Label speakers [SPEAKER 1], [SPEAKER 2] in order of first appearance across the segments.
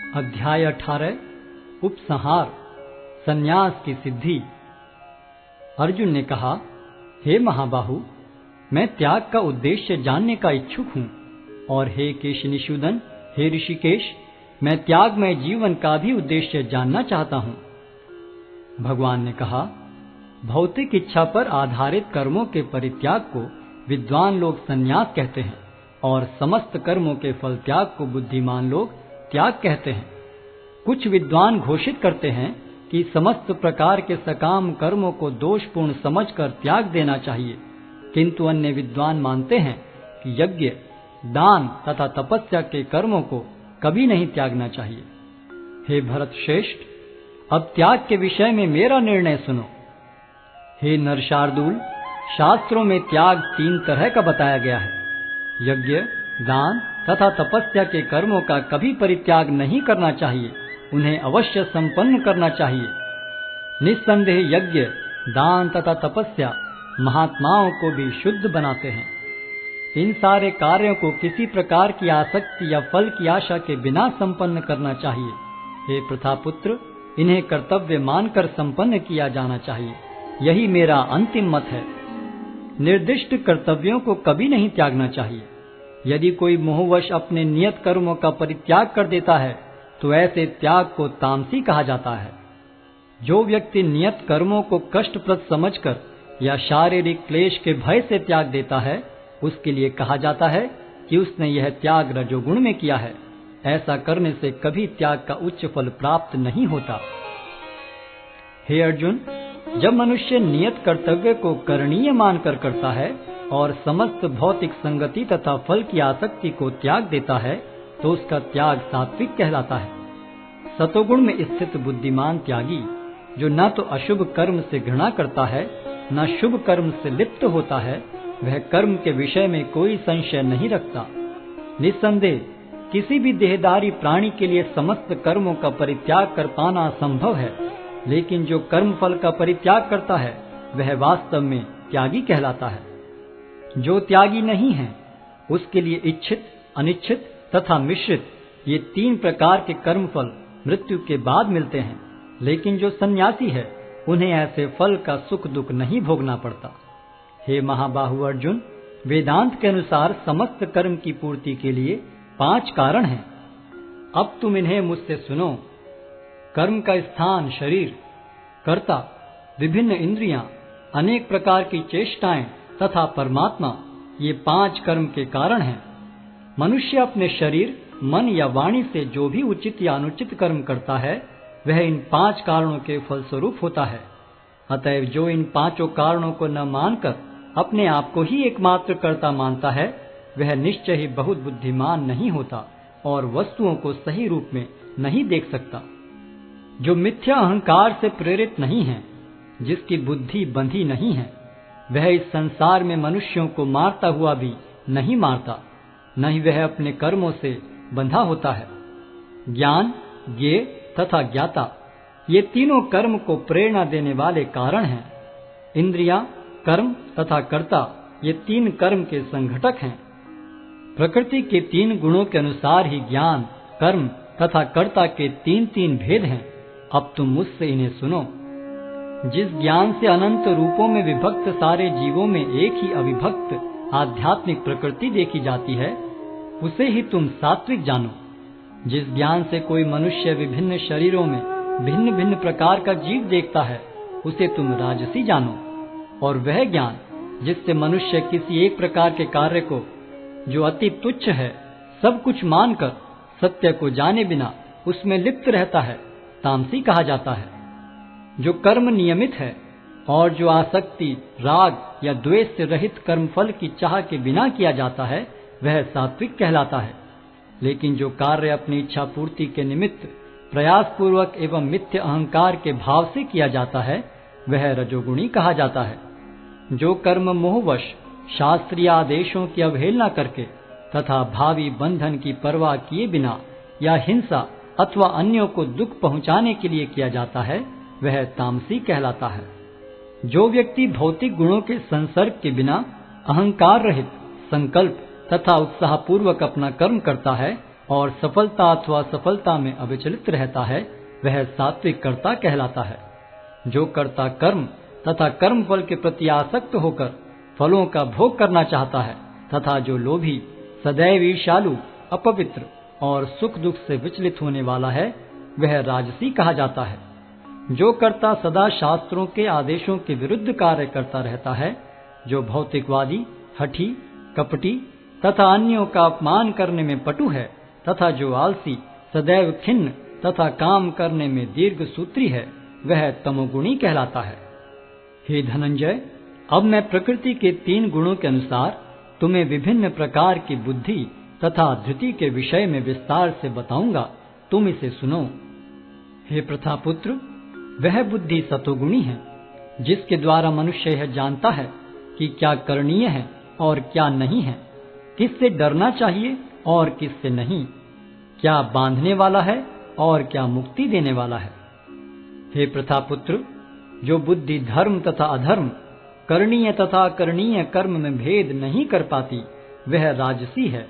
[SPEAKER 1] अध्याय 18 उपसंहार संन्यास की सिद्धि। अर्जुन ने कहा, हे महाबाहु, मैं त्याग का उद्देश्य जानने का इच्छुक हूँ, और हे केशनिषूदन, हे ऋषिकेश, मैं त्यागमय जीवन का भी उद्देश्य जानना चाहता हूँ। भगवान ने कहा, भौतिक इच्छा पर आधारित कर्मों के परित्याग को विद्वान लोग संन्यास कहते हैं, और समस्त कर्मों के फल त्याग को बुद्धिमान लोग त्याग कहते हैं। कुछ विद्वान घोषित करते हैं कि समस्त प्रकार के सकाम कर्मों को दोषपूर्ण समझकर त्याग देना चाहिए, किंतु अन्य विद्वान मानते हैं कि यज्ञ, दान तथा तपस्या के कर्मों को कभी नहीं त्यागना चाहिए। हे भरत श्रेष्ठ, अब त्याग के विषय में मेरा निर्णय सुनो। हे नरशार्दूल, शास्त्रों में त्याग 3 तरह का बताया गया है। यज्ञ, दान तथा तपस्या के कर्मों का कभी परित्याग नहीं करना चाहिए, उन्हें अवश्य संपन्न करना चाहिए। निस्संदेह यज्ञ, दान तथा तपस्या महात्माओं को भी शुद्ध बनाते हैं। इन सारे कार्यों को किसी प्रकार की आसक्ति या फल की आशा के बिना संपन्न करना चाहिए। हे प्रथापुत्र, इन्हें कर्तव्य मानकर संपन्न किया जाना चाहिए, यही मेरा अंतिम मत है। निर्दिष्ट कर्तव्यों को कभी नहीं त्यागना चाहिए। यदि कोई मोहवश अपने नियत कर्मों का परित्याग कर देता है तो ऐसे त्याग को तामसी कहा जाता है। जो व्यक्ति नियत कर्मों को कष्टप्रद समझकर या शारीरिक क्लेश के भय से त्याग देता है, उसके लिए कहा जाता है कि उसने यह त्याग रजोगुण में किया है। ऐसा करने से कभी त्याग का उच्च फल प्राप्त नहीं होता। हे अर्जुन, जब मनुष्य नियत कर्तव्य को करणीय मानकर करता है और समस्त भौतिक संगति तथा फल की आसक्ति को त्याग देता है, तो उसका त्याग सात्विक कहलाता है। सतोगुण में स्थित बुद्धिमान त्यागी, जो न तो अशुभ कर्म से घृणा करता है, न शुभ कर्म से लिप्त होता है, वह कर्म के विषय में कोई संशय नहीं रखता। निस्संदेह किसी भी देहधारी प्राणी के लिए समस्त कर्मों का परित्याग कर पाना असंभव है, लेकिन जो कर्म फल का परित्याग करता है वह वास्तव में त्यागी कहलाता है। जो त्यागी नहीं है, उसके लिए इच्छित, अनिच्छित तथा मिश्रित ये 3 प्रकार के कर्म फल मृत्यु के बाद मिलते हैं, लेकिन जो सन्यासी है उन्हें ऐसे फल का सुख दुख नहीं भोगना पड़ता। हे महाबाहु अर्जुन, वेदांत के अनुसार समस्त कर्म की पूर्ति के लिए 5 कारण हैं। अब तुम इन्हें मुझसे सुनो। कर्म का स्थान शरीर, कर्ता, विभिन्न इंद्रियां, अनेक प्रकार की चेष्टाएं तथा परमात्मा, ये 5 कर्म के कारण हैं। मनुष्य अपने शरीर, मन या वाणी से जो भी उचित या अनुचित कर्म करता है वह इन 5 कारणों के फलस्वरूप होता है। अतएव जो इन 5 कारणों को न मानकर अपने आप को ही एकमात्र कर्ता मानता है, वह निश्चय ही बहुत बुद्धिमान नहीं होता और वस्तुओं को सही रूप में नहीं देख सकता। जो मिथ्या अहंकार से प्रेरित नहीं है, जिसकी बुद्धि बंधी नहीं है, वह इस संसार में मनुष्यों को मारता हुआ भी नहीं मारता, न ही वह अपने कर्मों से बंधा होता है। ज्ञान, ज्ञेय तथा ज्ञाता, ये तीनों कर्म को प्रेरणा देने वाले कारण हैं। इंद्रियां, कर्म तथा कर्ता, ये 3 कर्म के संघटक हैं। प्रकृति के 3 गुणों के अनुसार ही ज्ञान, कर्म तथा कर्ता के 3 भेद हैं। अब तुम मुझसे इन्हें सुनो। जिस ज्ञान से अनंत रूपों में विभक्त सारे जीवों में एक ही अविभक्त आध्यात्मिक प्रकृति देखी जाती है, उसे ही तुम सात्विक जानो। जिस ज्ञान से कोई मनुष्य विभिन्न शरीरों में भिन्न भिन्न प्रकार का जीव देखता है, उसे तुम राजसी जानो। और वह ज्ञान जिससे मनुष्य किसी एक प्रकार के कार्य को, जो अति तुच्छ है, सब कुछ मानकर सत्य को जाने बिना उसमें लिप्त रहता है, तामसी कहा जाता है। जो कर्म नियमित है और जो आसक्ति, राग या द्वेष से रहित कर्मफल की चाह के बिना किया जाता है, वह सात्विक कहलाता है। लेकिन जो कार्य अपनी इच्छा पूर्ति के निमित्त प्रयास पूर्वक एवं मिथ्य अहंकार के भाव से किया जाता है, वह रजोगुणी कहा जाता है। जो कर्म मोहवश शास्त्रीय आदेशों की अवहेलना करके तथा भावी बंधन की परवाह किए बिना या हिंसा अथवा अन्यों को दुख पहुंचाने के लिए किया जाता है, वह तामसी कहलाता है। जो व्यक्ति भौतिक गुणों के संसर्ग के बिना अहंकार रहित संकल्प तथा उत्साहपूर्वक अपना कर्म करता है, और सफलता अथवा असफलता में अविचलित रहता है, वह सात्विक कर्ता कहलाता है। जो कर्ता कर्म तथा कर्म फल के प्रति आसक्त होकर फलों का भोग करना चाहता है तथा जो लोभी, सदैव ईर्ष्यालु, अपवित्र और सुख दुख से विचलित होने वाला है, वह राजसी कहा जाता है। जो कर्ता सदा शास्त्रों के आदेशों के विरुद्ध कार्य करता रहता है, जो भौतिकवादी, हठी, कपटी तथा अन्यों का अपमान करने में पटु है तथा जो आलसी, सदैव खिन्न तथा काम करने में दीर्घ सूत्री है, वह तमोगुणी कहलाता है। हे धनंजय, अब मैं प्रकृति के 3 गुणों के अनुसार तुम्हें विभिन्न प्रकार की बुद्धि तथा धृति के विषय में विस्तार से बताऊंगा, तुम इसे सुनो। हे प्रथापुत्र, वह बुद्धि सतोगुणी है, जिसके द्वारा मनुष्य यह जानता है कि क्या करणीय है और क्या नहीं है, किससे डरना चाहिए और किससे नहीं, क्या बांधने वाला है और क्या मुक्ति देने वाला है। हे प्रथापुत्र, जो बुद्धि धर्म तथा अधर्म, करणीय तथा अकरणीय कर्म में भेद नहीं कर पाती, वह राजसी है।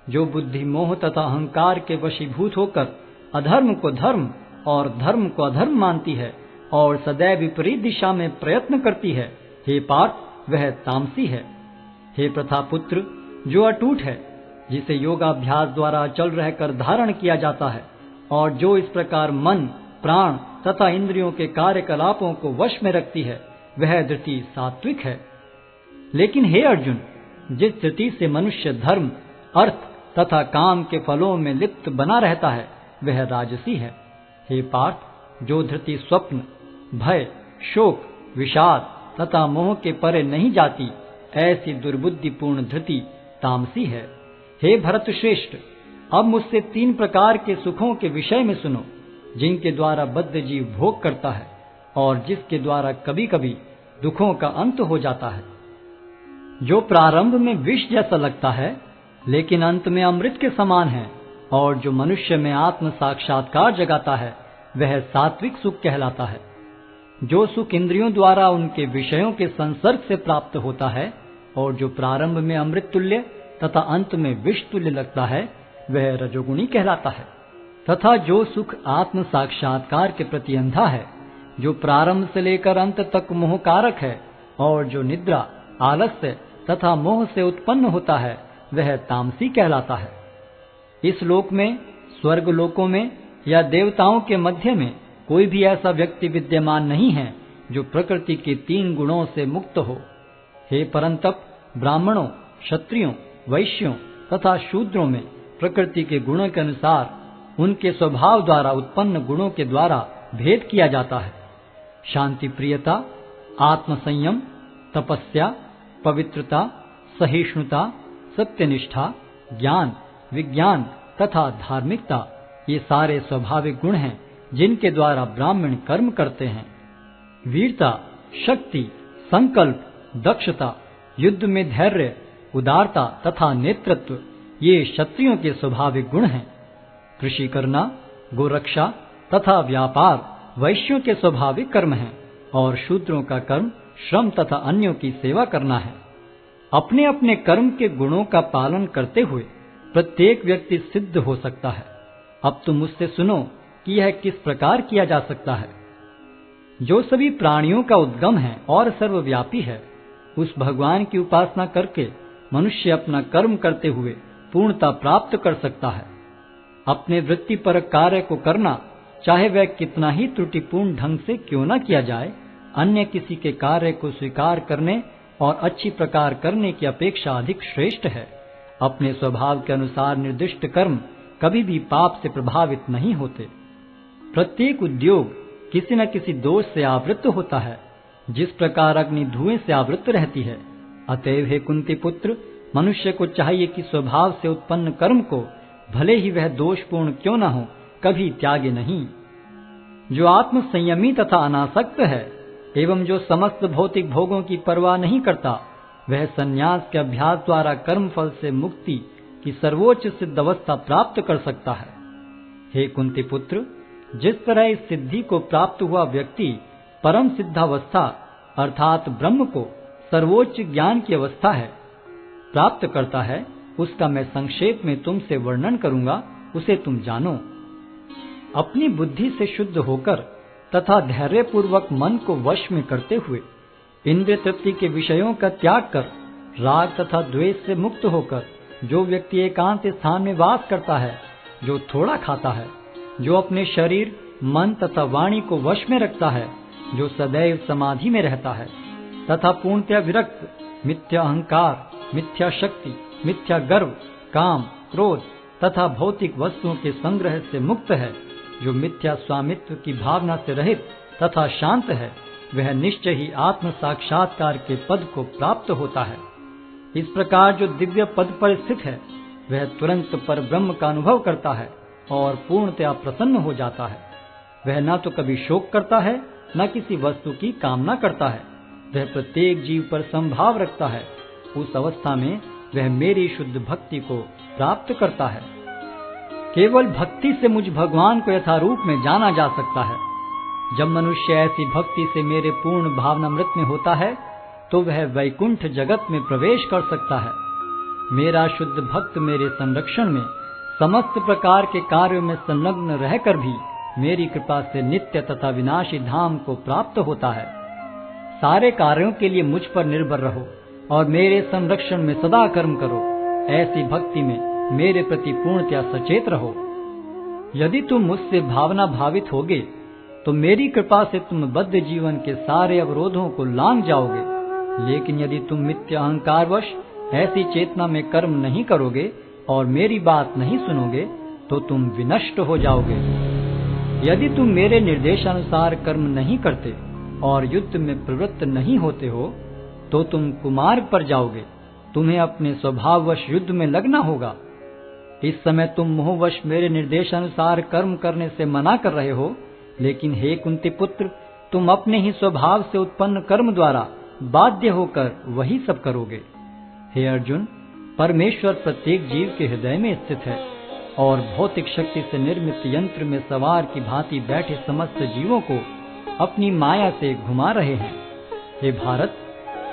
[SPEAKER 1] जो बुद्धि मोह तथा अहंकार के वशीभूत होकर अधर्म को धर्म और धर्म को अधर्म मानती है और सदैव विपरीत दिशा में प्रयत्न करती है, हे पार्थ, वह तामसी है। हे प्रथापुत्र, जो अटूट है, जिसे योगाभ्यास द्वारा अचल रहकर धारण किया जाता है और जो इस प्रकार मन, प्राण तथा इंद्रियों के कार्यकलापों को वश में रखती है, वह धृति सात्विक है। लेकिन हे अर्जुन, जिस धृति से मनुष्य धर्म, अर्थ तथा काम के फलों में लिप्त बना रहता है, वह राजसी है। हे पार्थ, जो धृति स्वप्न, भय, शोक, विषाद तथा मोह के परे नहीं जाती, ऐसी दुर्बुद्धिपूर्ण धृति तामसी है। हे भरत श्रेष्ठ, अब मुझसे 3 प्रकार के सुखों के विषय में सुनो, जिनके द्वारा बद्ध जीव भोग करता है और जिसके द्वारा कभी कभी दुखों का अंत हो जाता है। जो प्रारंभ में विष जैसा लगता है, लेकिन अंत में अमृत के समान है, और जो मनुष्य में आत्म साक्षात्कार जगाता है, वह सात्विक सुख कहलाता है। जो सुख इंद्रियों द्वारा उनके विषयों के संसर्ग से प्राप्त होता है और जो प्रारंभ में अमृत तुल्य तथा अंत में विष तुल्य लगता है, वह रजोगुणी कहलाता है। तथा जो सुख आत्म साक्षात्कार के प्रति अंधा है, जो प्रारंभ से लेकर अंत तक मोहकारक है और जो निद्रा, आलस्य तथा मोह से उत्पन्न होता है, वह तामसी कहलाता है। इस लोक में, स्वर्ग लोकों में या देवताओं के मध्य में कोई भी ऐसा व्यक्ति विद्यमान नहीं है जो प्रकृति के 3 गुणों से मुक्त हो। हे परंतप, ब्राह्मणों, क्षत्रियों, वैश्यों तथा शूद्रों में प्रकृति के गुणों के अनुसार उनके स्वभाव द्वारा उत्पन्न गुणों के द्वारा भेद किया जाता है। शांति प्रियता, आत्मसंयम, तपस्या, पवित्रता, सहिष्णुता, सत्यनिष्ठा, ज्ञान, विज्ञान तथा धार्मिकता, ये सारे स्वाभाविक गुण हैं जिनके द्वारा ब्राह्मण कर्म करते हैं। वीरता, शक्ति, संकल्प, दक्षता, युद्ध में धैर्य, उदारता तथा नेतृत्व, ये क्षत्रियों के स्वाभाविक गुण हैं। कृषि करना, गोरक्षा तथा व्यापार वैश्यों के स्वाभाविक कर्म हैं और शूद्रों का कर्म श्रम तथा अन्यों की सेवा करना है। अपने अपने कर्म के गुणों का पालन करते हुए प्रत्येक व्यक्ति सिद्ध हो सकता है। अब तुम मुझसे सुनो कि यह किस प्रकार किया जा सकता है। जो सभी प्राणियों का उद्गम है और सर्वव्यापी है, उस भगवान की उपासना करके मनुष्य अपना कर्म करते हुए पूर्णता प्राप्त कर सकता है। अपने वृत्तिपरक कार्य को करना, चाहे वह कितना ही त्रुटिपूर्ण ढंग से क्यों न किया जाए, अन्य किसी के कार्य को स्वीकार करने और अच्छी प्रकार करने की अपेक्षा अधिक श्रेष्ठ है। अपने स्वभाव के अनुसार निर्दिष्ट कर्म कभी भी पाप से प्रभावित नहीं होते। प्रत्येक उद्योग किसी न किसी दोष से आवृत होता है, जिस प्रकार अग्नि धुएं से आवृत रहती है। अतएव हे कुंती पुत्र, मनुष्य को चाहिए कि स्वभाव से उत्पन्न कर्म को, भले ही वह दोषपूर्ण क्यों न हो, कभी त्यागे नहीं। जो आत्म संयमी तथा अनासक्त है एवं जो समस्त भौतिक भोगों की परवाह नहीं करता, वह संन्यास के अभ्यास द्वारा कर्म फल से मुक्ति की सर्वोच्च सिद्ध अवस्था प्राप्त कर सकता है। हे कुंती पुत्र, जिस तरह इस सिद्धि को प्राप्त हुआ व्यक्ति परम सिद्धावस्था अर्थात ब्रह्म को सर्वोच्च ज्ञान की अवस्था है प्राप्त करता है, उसका मैं संक्षेप में तुमसे वर्णन करूंगा, उसे तुम जानो। अपनी बुद्धि से शुद्ध होकर तथा धैर्यपूर्वक मन को वश में करते हुए इंद्रिय तृप्ति के विषयों का त्याग कर राग तथा द्वेष से मुक्त होकर जो व्यक्ति एकांत स्थान में वास करता है, जो थोड़ा खाता है, जो अपने शरीर मन तथा वाणी को वश में रखता है, जो सदैव समाधि में रहता है तथा पूर्णतया विरक्त, मिथ्या अहंकार, मिथ्या शक्ति, मिथ्या गर्व, काम, क्रोध तथा भौतिक वस्तुओं के संग्रह से मुक्त है, जो मिथ्या स्वामित्व की भावना से रहित तथा शांत है, वह निश्चय ही आत्म साक्षात्कार के पद को प्राप्त होता है। इस प्रकार जो दिव्य पद पर स्थित है, वह तुरंत पर ब्रह्म का अनुभव करता है और पूर्णतया प्रसन्न हो जाता है। वह न तो कभी शोक करता है, न किसी वस्तु की कामना करता है। वह प्रत्येक जीव पर संभाव रखता है। उस अवस्था में वह मेरी शुद्ध भक्ति को प्राप्त करता है। केवल भक्ति से मुझ भगवान को यथारूप में जाना जा सकता है। जब मनुष्य ऐसी भक्ति से मेरे पूर्ण भावनामृत में होता है, तो वह वैकुंठ जगत में प्रवेश कर सकता है। मेरा शुद्ध भक्त मेरे संरक्षण में समस्त प्रकार के कार्यों में संलग्न रहकर भी मेरी कृपा से नित्य तथा विनाशी धाम को प्राप्त होता है। सारे कार्यों के लिए मुझ पर निर्भर रहो और मेरे संरक्षण में सदा कर्म करो। ऐसी भक्ति में मेरे प्रति पूर्णतया सचेत रहो। यदि तुम मुझसे भावना भावित होगे, तो मेरी कृपा से तुम बद्ध जीवन के सारे अवरोधों को लांघ जाओगे। लेकिन यदि तुम मिथ्या अहंकारवश ऐसी चेतना में कर्म नहीं करोगे और मेरी बात नहीं सुनोगे, तो तुम विनष्ट हो जाओगे। यदि तुम मेरे निर्देशानुसार कर्म नहीं करते और युद्ध में प्रवृत्त नहीं होते हो, तो तुम कुमार्ग पर जाओगे। तुम्हें अपने स्वभाववश युद्ध में लगना होगा। इस समय तुम मोहवश मेरे निर्देशानुसार कर्म करने से मना कर रहे हो, लेकिन हे कुंती पुत्र, तुम अपने ही स्वभाव से उत्पन्न कर्म द्वारा बाध्य होकर वही सब करोगे। हे अर्जुन, परमेश्वर प्रत्येक जीव के हृदय में स्थित है और भौतिक शक्ति से निर्मित यंत्र में सवार की भांति बैठे समस्त जीवों को अपनी माया से घुमा रहे हैं। हे भारत,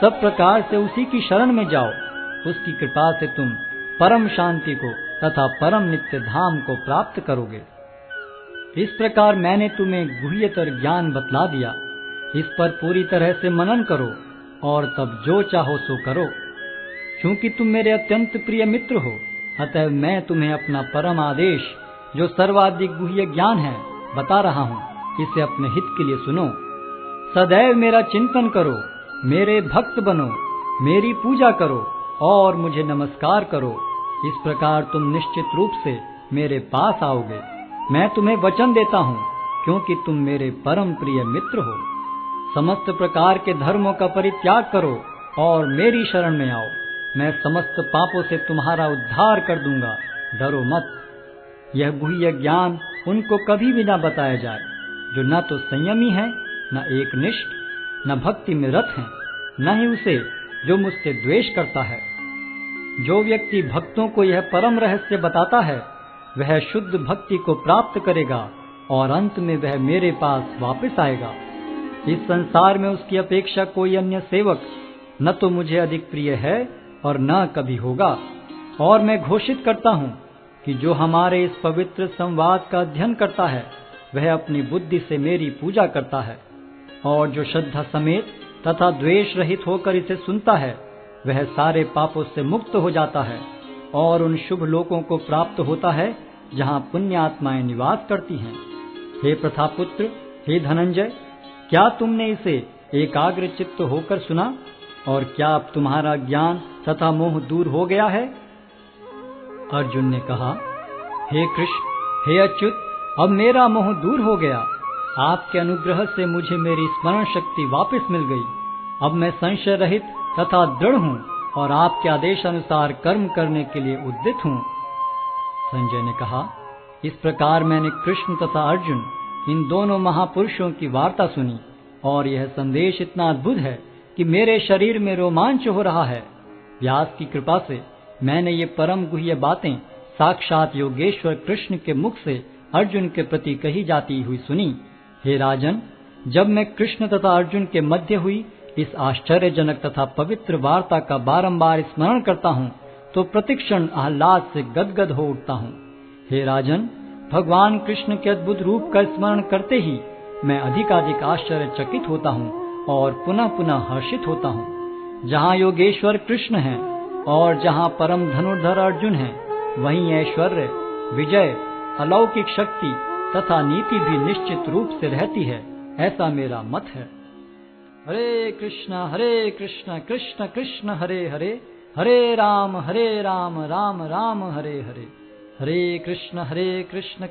[SPEAKER 1] सब प्रकार से उसी की शरण में जाओ। उसकी कृपा से तुम परम शांति को तथा परम नित्य धाम को प्राप्त करोगे। इस प्रकार मैंने तुम्हें गुह्यतर ज्ञान बतला दिया। इस पर पूरी तरह से मनन करो और तब जो चाहो सो करो। क्योंकि तुम मेरे अत्यंत प्रिय मित्र हो, अतः मैं तुम्हें अपना परम आदेश, जो सर्वाधिक गुह्य ज्ञान है, बता रहा हूँ। इसे अपने हित के लिए सुनो। सदैव मेरा चिंतन करो, मेरे भक्त बनो, मेरी पूजा करो और मुझे नमस्कार करो। इस प्रकार तुम निश्चित रूप से मेरे पास आओगे। मैं तुम्हें वचन देता हूँ, क्योंकि तुम मेरे परम प्रिय मित्र हो। समस्त प्रकार के धर्मों का परित्याग करो और मेरी शरण में आओ। मैं समस्त पापों से तुम्हारा उद्धार कर दूंगा। डरो मत। यह गुह्य ज्ञान उनको कभी भी न बताया जाए जो न तो संयमी है, न एकनिष्ठ, न भक्ति में रत है, न ही उसे जो मुझसे द्वेष करता है। जो व्यक्ति भक्तों को यह परम रहस्य बताता है, वह शुद्ध भक्ति को प्राप्त करेगा और अंत में वह मेरे पास वापस आएगा। इस संसार में उसकी अपेक्षा कोई अन्य सेवक न तो मुझे अधिक प्रिय है और न कभी होगा। और मैं घोषित करता हूँ कि जो हमारे इस पवित्र संवाद का अध्ययन करता है, वह अपनी बुद्धि से मेरी पूजा करता है, और जो श्रद्धा समेत तथा द्वेष रहित होकर इसे सुनता है, वह सारे पापों से मुक्त हो जाता है और उन शुभ लोकों को प्राप्त होता है जहाँ पुण्य आत्माएं निवास करती हैं। हे प्रथापुत्र, हे धनंजय, क्या तुमने इसे एकाग्र चित्त होकर सुना? और क्या अब तुम्हारा ज्ञान तथा मोह दूर हो गया है? अर्जुन ने कहा, हे कृष्ण, हे अच्युत, अब मेरा मोह दूर हो गया। आपके अनुग्रह से मुझे मेरी स्मरण शक्ति वापस मिल गई। अब मैं संशय रहित तथा दृढ़ हूँ और आपके आदेश अनुसार कर्म करने के लिए उद्यत हूँ। संजय ने कहा, इस प्रकार मैंने कृष्ण तथा अर्जुन इन दोनों महापुरुषों की वार्ता सुनी, और यह संदेश इतना अद्भुत है कि मेरे शरीर में रोमांच हो रहा है। व्यास की कृपा से मैंने ये परम गुह्य बातें साक्षात योगेश्वर कृष्ण के मुख से अर्जुन के प्रति कही जाती हुई सुनी। हे राजन, जब मैं कृष्ण तथा अर्जुन के मध्य हुई इस आश्चर्यजनक तथा पवित्र वार्ता का बारंबार स्मरण करता हूँ, तो प्रतिक्षण आह्लाद से गदगद हो उठता हूँ। हे राजन, भगवान कृष्ण के अद्भुत रूप का स्मरण करते ही मैं अधिकाधिक आश्चर्यचकित होता हूँ और पुनः पुनः हर्षित होता हूँ। जहाँ योगेश्वर कृष्ण हैं और जहाँ परम धनुर्धर अर्जुन हैं, वहीं ऐश्वर्य, विजय, अलौकिक शक्ति तथा नीति भी निश्चित रूप से रहती है, ऐसा मेरा मत है। हरे कृष्ण कृष्ण कृष्ण हरे हरे, हरे राम राम राम हरे हरे। हरे कृष्ण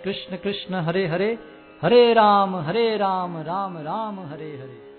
[SPEAKER 1] कृष्ण कृष्ण हरे हरे, हरे राम राम राम हरे हरे।